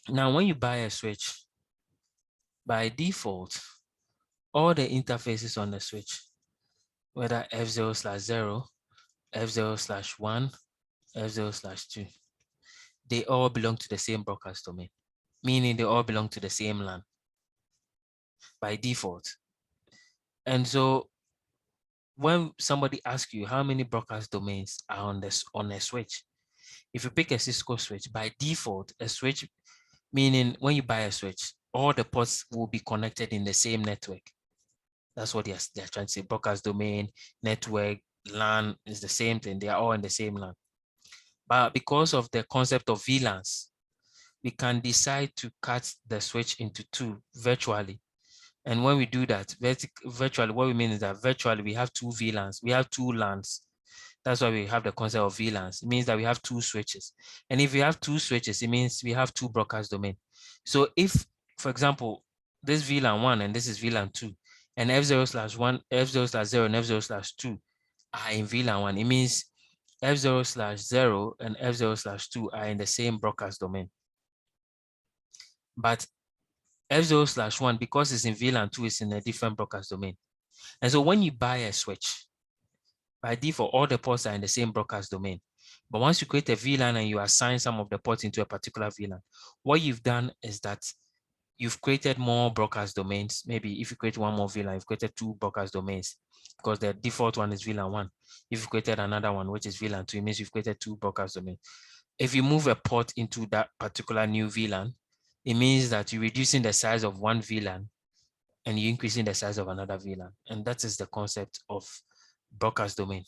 Now, when you buy a switch, by default, all the interfaces on the switch, whether F0/0, F0/1, F0/2, they all belong to the same broadcast domain, meaning they all belong to the same LAN by default. And so when somebody asks you how many broadcast domains are on a switch, if you pick a Cisco switch, by default, a switch, meaning when you buy a switch, all the ports will be connected in the same network. That's what they're trying to say. Broadcast domain, network, LAN is the same thing. They are all in the same LAN. But because of the concept of VLANs, we can decide to cut the switch into two virtually. And when we do that, virtually, what we mean is that virtually we have two VLANs, we have two LANs. That's why we have the concept of VLANs. It means that we have two switches. And if we have two switches, it means we have two broadcast domain. So if, for example, this VLAN 1 and this is VLAN 2, and F0/1, F0/0 and F0/2 are in VLAN 1, it means F0/0 and F0/2 are in the same broadcast domain. But F0/1, because it's in VLAN 2, is in a different broadcast domain. And so when you buy a switch, by default, all the ports are in the same broadcast domain. But once you create a VLAN and you assign some of the ports into a particular VLAN, what you've done is that you've created more broadcast domains. Maybe if you create one more VLAN, you've created two broadcast domains because the default one is VLAN 1. If you created another one, which is VLAN 2, it means you've created two broadcast domains. If you move a port into that particular new VLAN, it means that you're reducing the size of one VLAN and you're increasing the size of another VLAN. And that is the concept of broadcast domain.